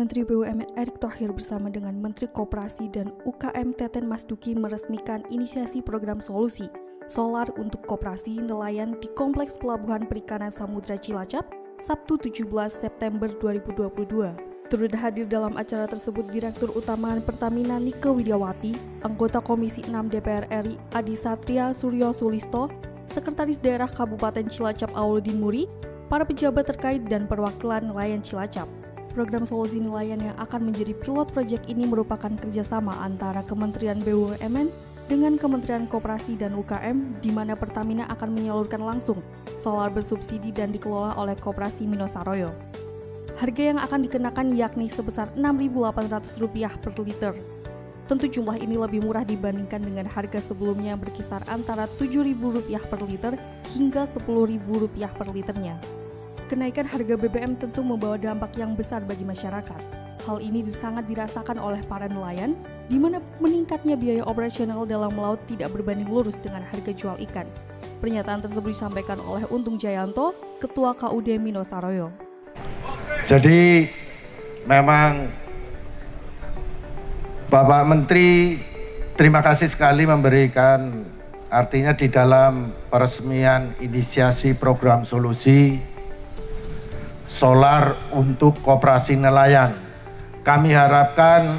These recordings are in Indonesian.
Menteri BUMN Erick Thohir bersama dengan Menteri Koperasi dan UKM Teten Mas Duki meresmikan inisiasi program solusi solar untuk koperasi nelayan di Kompleks Pelabuhan Perikanan Samudra Cilacap, Sabtu 17 September 2022. Turut hadir dalam acara tersebut Direktur Utama Pertamina Nike Widiawati, anggota Komisi 6 DPR RI Adi Satria Suryo Sulisto, Sekretaris Daerah Kabupaten Cilacap Auludin Muri, para pejabat terkait dan perwakilan nelayan Cilacap. Program solusi nelayan yang akan menjadi pilot proyek ini merupakan kerjasama antara Kementerian BUMN dengan Kementerian Koperasi dan UKM, di mana Pertamina akan menyalurkan langsung solar bersubsidi dan dikelola oleh Koperasi Minosaroyo. Harga yang akan dikenakan yakni sebesar Rp6.800 per liter. Tentu jumlah ini lebih murah dibandingkan dengan harga sebelumnya yang berkisar antara Rp7.000 per liter hingga Rp10.000 per liternya. Kenaikan harga BBM tentu membawa dampak yang besar bagi masyarakat. Hal ini sangat dirasakan oleh para nelayan, di mana meningkatnya biaya operasional dalam melaut tidak berbanding lurus dengan harga jual ikan. Pernyataan tersebut disampaikan oleh Untung Jayanto, Ketua KUD Minosaroyo. Jadi memang Bapak Menteri terima kasih sekali memberikan, artinya di dalam peresmian inisiasi program solusi solar untuk koperasi nelayan. Kami harapkan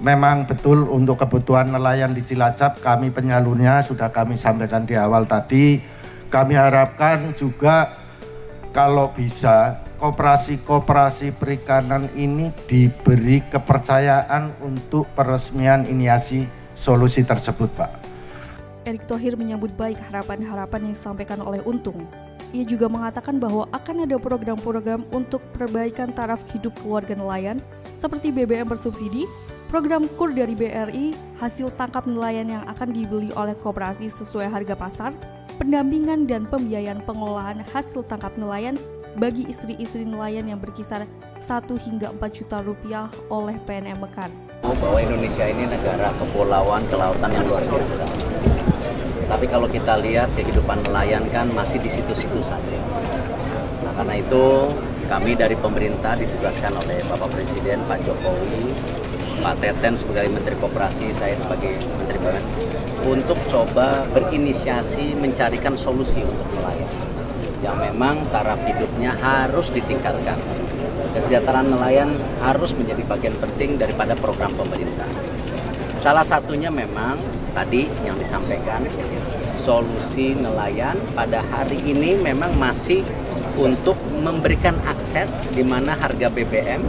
memang betul untuk kebutuhan nelayan di Cilacap, kami penyalurnya sudah kami sampaikan di awal tadi. Kami harapkan juga kalau bisa koperasi-koperasi perikanan ini diberi kepercayaan untuk peresmian inisiasi solusi tersebut, Pak. Erick Thohir menyambut baik harapan-harapan yang disampaikan oleh Untung. Ia juga mengatakan bahwa akan ada program-program untuk perbaikan taraf hidup keluarga nelayan seperti BBM bersubsidi, program KUR dari BRI, hasil tangkap nelayan yang akan dibeli oleh koperasi sesuai harga pasar, pendampingan dan pembiayaan pengelolaan hasil tangkap nelayan bagi istri-istri nelayan yang berkisar 1 hingga 4 juta rupiah oleh PNM Mekar. Bahwa Indonesia ini negara kepulauan kelautan yang luar biasa. Tapi kalau kita lihat kehidupan nelayan kan masih di situ-situ saja. Nah, karena itu kami dari pemerintah ditugaskan oleh Bapak Presiden, Pak Jokowi, Pak Teten sebagai Menteri Koperasi, saya sebagai Menteri BUMN, untuk coba berinisiasi mencarikan solusi untuk nelayan yang memang taraf hidupnya harus ditingkatkan. Kesejahteraan nelayan harus menjadi bagian penting daripada program pemerintah. Salah satunya memang tadi yang disampaikan, solusi nelayan pada hari ini memang masih untuk memberikan akses di mana harga BBM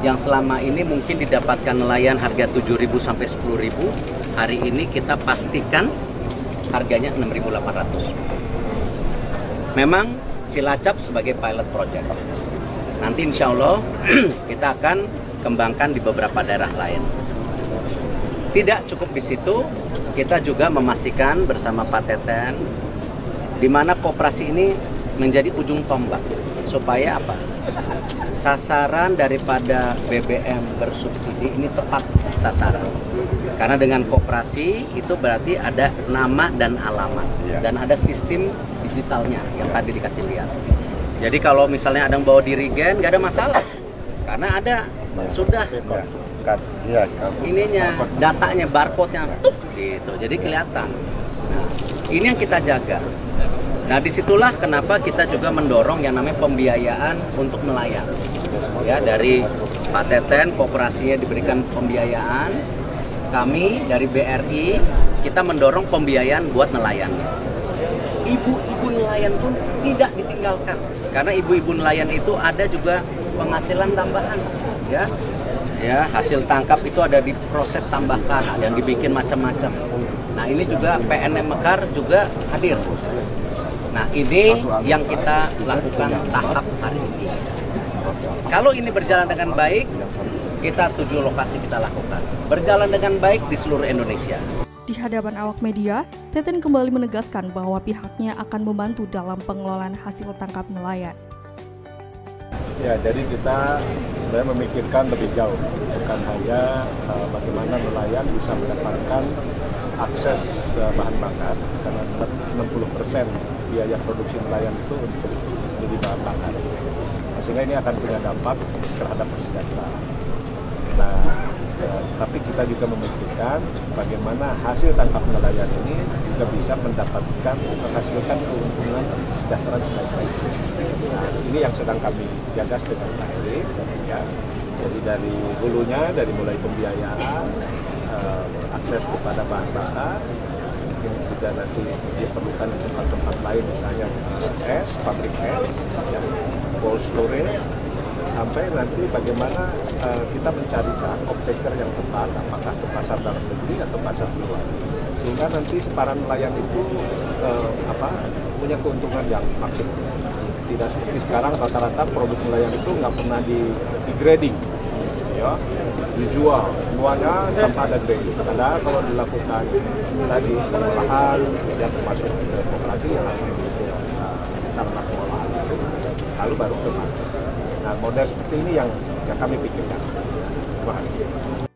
yang selama ini mungkin didapatkan nelayan harga 7.000 sampai 10.000, hari ini kita pastikan harganya 6.800. Memang Cilacap sebagai pilot project. Nanti insya Allah kita akan kembangkan di beberapa daerah lain. Tidak cukup di situ, kita juga memastikan bersama Pak Teten di mana koperasi ini menjadi ujung tombak supaya apa? Sasaran daripada BBM bersubsidi ini tepat sasaran. Karena dengan koperasi itu berarti ada nama dan alamat dan ada sistem digitalnya yang tadi dikasih lihat. Jadi kalau misalnya ada yang bawa dirigen nggak ada masalah karena ada sudah ininya, datanya, barcode-nya gitu, jadi kelihatan. Nah, ini yang kita jaga. Nah, disitulah kenapa kita juga mendorong yang namanya pembiayaan untuk nelayan. Ya, dari Pak Teten, koperasinya diberikan pembiayaan. Kami dari BRI, kita mendorong pembiayaan buat nelayan. Ibu-ibu nelayan pun tidak ditinggalkan. Karena ibu-ibu nelayan itu ada juga penghasilan tambahan, ya. Ya, hasil tangkap itu ada di proses tambahkan, ada yang dibikin macam-macam. Nah, ini juga PNM Mekar juga hadir. Nah, ini yang kita lakukan tahap hari ini. Kalau ini berjalan dengan baik, kita 7 lokasi kita lakukan. Berjalan dengan baik di seluruh Indonesia. Di hadapan awak media, Teten kembali menegaskan bahwa pihaknya akan membantu dalam pengelolaan hasil tangkap nelayan. Ya, jadi kita sebenarnya memikirkan lebih jauh, bukan hanya bagaimana nelayan bisa mendapatkan akses bahan bakar, karena 60% biaya produksi nelayan itu untuk menjadi bahan bakar. sehingga ini akan punya dampak terhadap kesejahteraan. Nah, tapi kita juga memikirkan bagaimana hasil tangkap nelayan ini juga bisa menghasilkan keuntungan kesejahteraan sebaik-baiknya. Nah, ini yang sedang kami jaga dengan baik, ya. Jadi dari hulunya, dari mulai pembiayaan, akses kepada bahan bakar, mungkin juga nanti diperlukan tempat-tempat lain, misalnya es, pabrik es, ya, cold storage, sampai nanti bagaimana kita mencarikan off-taker yang tepat, apakah ke pasar dalam negeri atau pasar luar, sehingga nanti para nelayan itu punya keuntungan yang maksimal. Tidak seperti sekarang rata-rata produk nelayan itu nggak pernah di grading, ya, dijual semuanya tanpa ada grading. Karena kalau dilakukan tadi pengolahan, yang termasuk koperasi yang harus sarana pengolahan, lalu baru ke market. Nah, model seperti ini yang kami pikirkan. Terima kasih.